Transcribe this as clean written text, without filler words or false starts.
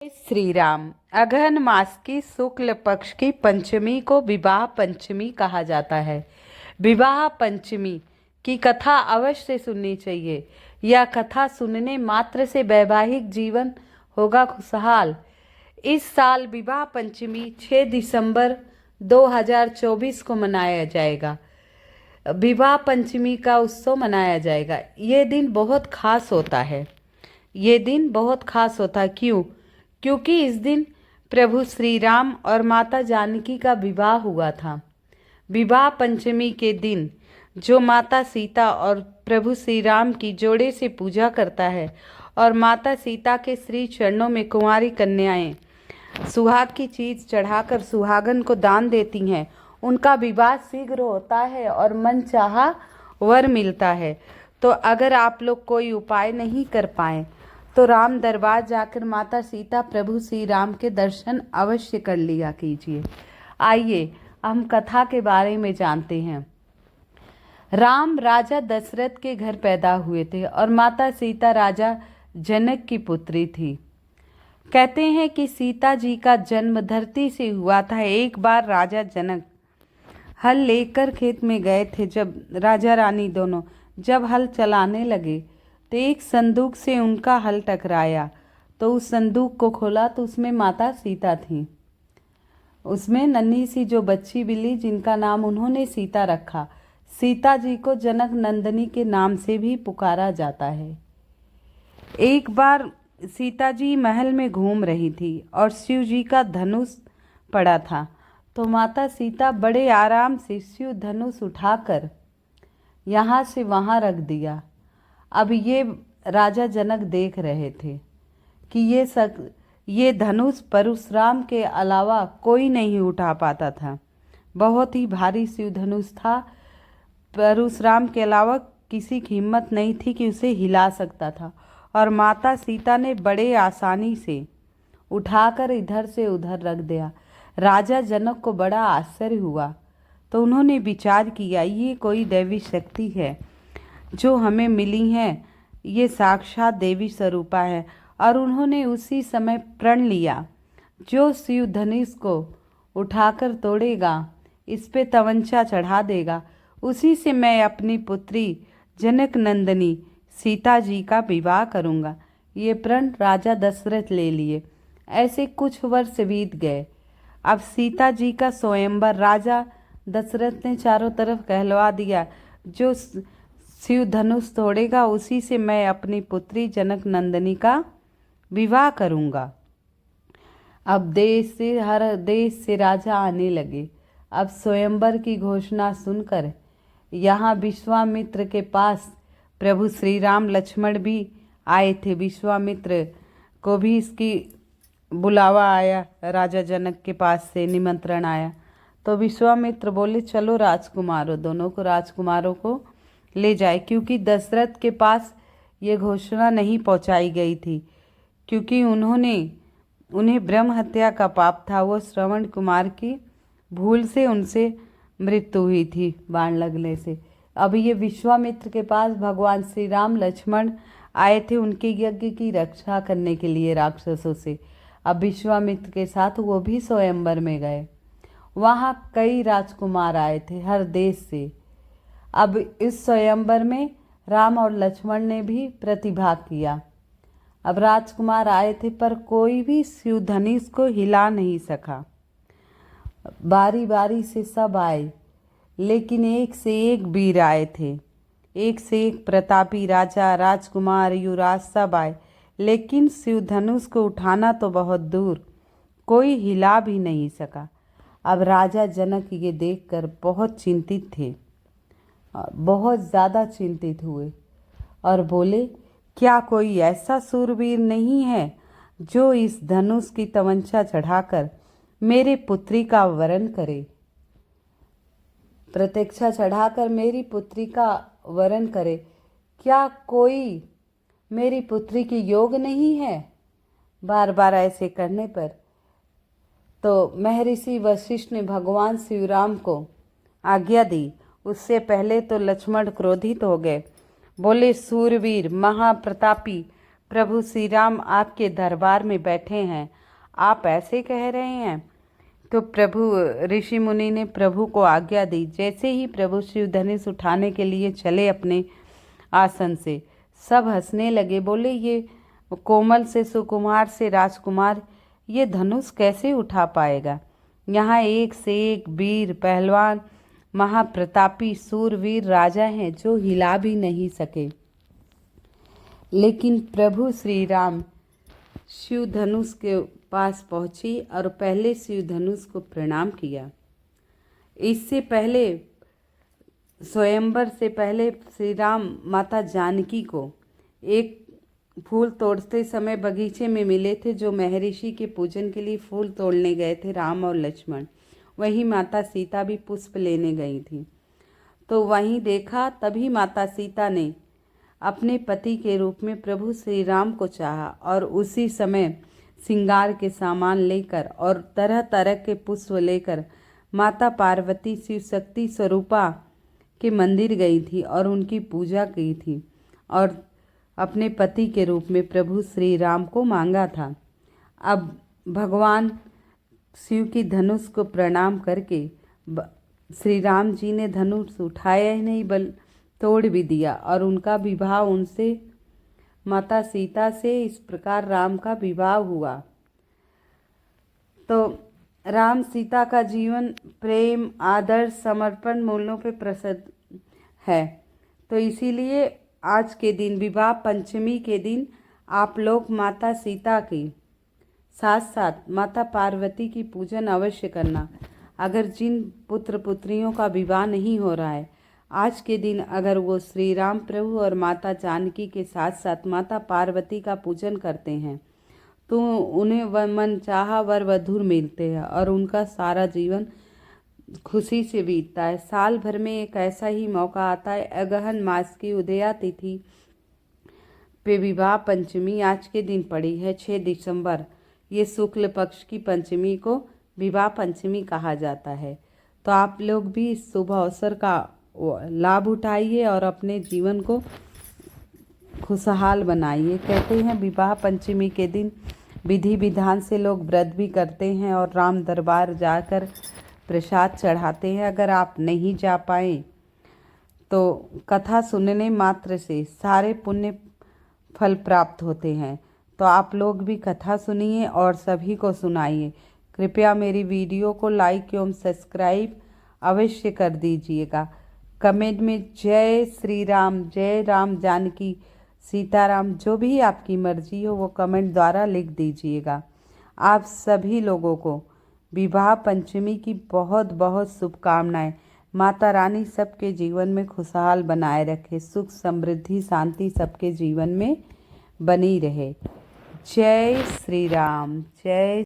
श्री राम। अगहन मास की शुक्ल पक्ष की पंचमी को विवाह पंचमी कहा जाता है। विवाह पंचमी की कथा अवश्य सुननी चाहिए। यह कथा सुनने मात्र से वैवाहिक जीवन होगा खुशहाल। इस साल विवाह पंचमी 6 दिसंबर 2024 को मनाया जाएगा। विवाह पंचमी का उत्सव मनाया जाएगा। ये दिन बहुत खास होता है। ये दिन बहुत खास होता है क्योंकि इस दिन प्रभु श्री राम और माता जानकी का विवाह हुआ था। विवाह पंचमी के दिन जो माता सीता और प्रभु श्री राम की जोड़े से पूजा करता है और माता सीता के श्री चरणों में कुंवारी कन्याएं सुहाग की चीज चढ़ाकर सुहागन को दान देती हैं, उनका विवाह शीघ्र होता है और मनचाहा वर मिलता है। तो अगर आप लोग कोई उपाय नहीं कर पाए तो राम दरबार जाकर माता सीता प्रभु श्री राम के दर्शन अवश्य कर लिया कीजिए। आइए हम कथा के बारे में जानते हैं। राम राजा दशरथ के घर पैदा हुए थे और माता सीता राजा जनक की पुत्री थी। कहते हैं कि सीता जी का जन्म धरती से हुआ था। एक बार राजा जनक हल लेकर खेत में गए थे। जब राजा रानी दोनों जब हल चलाने लगे तो एक संदूक से उनका हल टकराया। तो उस संदूक को खोला तो उसमें माता सीता थी। उसमें नन्ही सी जो बच्ची बिल्ली जिनका नाम उन्होंने सीता रखा। सीता जी को जनक नंदिनी के नाम से भी पुकारा जाता है। एक बार सीता जी महल में घूम रही थी और शिव जी का धनुष पड़ा था। तो माता सीता बड़े आराम से शिव धनुष उठाकर यहाँ से वहाँ रख दिया। अब ये राजा जनक देख रहे थे कि ये धनुष परशुराम के अलावा कोई नहीं उठा पाता था। बहुत ही भारी शिव धनुष था। परशुराम के अलावा किसी की हिम्मत नहीं थी कि उसे हिला सकता था। और माता सीता ने बड़े आसानी से उठाकर इधर से उधर रख दिया। राजा जनक को बड़ा आश्चर्य हुआ। तो उन्होंने विचार किया, ये कोई दैवी शक्ति है जो हमें मिली है, ये साक्षात देवी स्वरूपा है। और उन्होंने उसी समय प्रण लिया, जो शिव धनुष को उठाकर तोड़ेगा, इस पे तमंचा चढ़ा देगा, उसी से मैं अपनी पुत्री जनक नंदिनी सीता जी का विवाह करूँगा। ये प्रण राजा दशरथ ले लिए। ऐसे कुछ वर्ष बीत गए। अब सीता जी का स्वयंवर राजा दशरथ ने चारों तरफ कहलवा दिया, जो शिव धनुष तोड़ेगा उसी से मैं अपनी पुत्री जनक नंदिनी का विवाह करूँगा। अब हर देश से राजा आने लगे। अब स्वयंवर की घोषणा सुनकर यहाँ विश्वामित्र के पास प्रभु श्री राम लक्ष्मण भी आए थे। विश्वामित्र को भी इसकी बुलावा आया, राजा जनक के पास से निमंत्रण आया। तो विश्वामित्र बोले, चलो राजकुमारों, दोनों को राजकुमारों को ले जाए, क्योंकि दशरथ के पास ये घोषणा नहीं पहुंचाई गई थी, क्योंकि उन्हें ब्रह्म हत्या का पाप था। वो श्रवण कुमार की भूल से उनसे मृत्यु हुई थी बाण लगने से। अब ये विश्वामित्र के पास भगवान श्री राम लक्ष्मण आए थे उनके यज्ञ की रक्षा करने के लिए राक्षसों से। अब विश्वामित्र के साथ वो भी स्वयंवर में गए। वहाँ कई राजकुमार आए थे हर देश से। अब इस स्वयंवर में राम और लक्ष्मण ने भी प्रतिभाग किया। अब राजकुमार आए थे पर कोई भी शिव धनुष को हिला नहीं सका। बारी बारी से सब आए, लेकिन एक से एक वीर आए थे। एक से एक प्रतापी राजा, राजकुमार, युवराज सब आए, लेकिन शिव धनुष को उठाना तो बहुत दूर, कोई हिला भी नहीं सका। अब राजा जनक ये देखकर बहुत चिंतित थे, बहुत ज़्यादा चिंतित हुए और बोले, क्या कोई ऐसा सूरवीर नहीं है जो इस धनुष की तमंचा चढ़ाकर मेरे पुत्री का वरण करे, प्रतीक्षा चढ़ाकर मेरी पुत्री का वरण करे? क्या कोई मेरी पुत्री के योग नहीं है? बार बार ऐसे करने पर तो महर्षि वशिष्ठ ने भगवान श्री राम को आज्ञा दी। उससे पहले तो लक्ष्मण क्रोधित हो गए। बोले, सूरवीर, महाप्रतापी प्रभु श्री राम आपके दरबार में बैठे हैं, आप ऐसे कह रहे हैं। तो प्रभु ऋषि मुनि ने प्रभु को आज्ञा दी। जैसे ही प्रभु शिव धनुष उठाने के लिए चले अपने आसन से, सब हंसने लगे। बोले, ये कोमल से सुकुमार से राजकुमार ये धनुष कैसे उठा पाएगा? यहाँ एक से एक वीर पहलवान महाप्रतापी सूरवीर राजा हैं जो हिला भी नहीं सके। लेकिन प्रभु श्री राम शिव धनुष के पास पहुंची और पहले शिव धनुष को प्रणाम किया। इससे पहले स्वयंवर से पहले श्री राम माता जानकी को एक फूल तोड़ते समय बगीचे में मिले थे, जो महर्षि के पूजन के लिए फूल तोड़ने गए थे राम और लक्ष्मण। वहीं माता सीता भी पुष्प लेने गई थी। तो वहीं देखा, तभी माता सीता ने अपने पति के रूप में प्रभु श्री राम को चाहा और उसी समय श्रृंगार के सामान लेकर और तरह तरह के पुष्प लेकर माता पार्वती शिव शक्ति स्वरूपा के मंदिर गई थी और उनकी पूजा की थी और अपने पति के रूप में प्रभु श्री राम को मांगा था। अब भगवान शिव की धनुष को प्रणाम करके श्री राम जी ने धनुष उठाया ही नहीं, बल तोड़ भी दिया और उनका विवाह उनसे माता सीता से इस प्रकार राम का विवाह हुआ। तो राम सीता का जीवन प्रेम, आदर्श, समर्पण मूल्यों पे प्रसिद्ध है। तो इसीलिए आज के दिन, विवाह पंचमी के दिन, आप लोग माता सीता की साथ साथ माता पार्वती की पूजन अवश्य करना। अगर जिन पुत्र पुत्रियों का विवाह नहीं हो रहा है, आज के दिन अगर वो श्री राम प्रभु और माता जानकी के साथ साथ माता पार्वती का पूजन करते हैं तो उन्हें मनचाहा वर वधू मिलते हैं और उनका सारा जीवन खुशी से बीतता है। साल भर में एक ऐसा ही मौका आता है, अगहन मास की उदया तिथि पे विवाह पंचमी आज के दिन पड़ी है 6 दिसंबर। ये शुक्ल पक्ष की पंचमी को विवाह पंचमी कहा जाता है। तो आप लोग भी इस शुभ अवसर का लाभ उठाइए और अपने जीवन को खुशहाल बनाइए। कहते हैं विवाह पंचमी के दिन विधि विधान से लोग व्रत भी करते हैं और राम दरबार जाकर प्रसाद चढ़ाते हैं। अगर आप नहीं जा पाए तो कथा सुनने मात्र से सारे पुण्य फल प्राप्त होते हैं। तो आप लोग भी कथा सुनिए और सभी को सुनाइए। कृपया मेरी वीडियो को लाइक एवं सब्सक्राइब अवश्य कर दीजिएगा। कमेंट में जय श्री राम, जय राम जानकी सीताराम, जो भी आपकी मर्जी हो वो कमेंट द्वारा लिख दीजिएगा। आप सभी लोगों को विवाह पंचमी की बहुत बहुत शुभकामनाएं। माता रानी सबके जीवन में खुशहाल बनाए रखे, सुख समृद्धि शांति सबके जीवन में बनी रहे। जय श्री राम, जय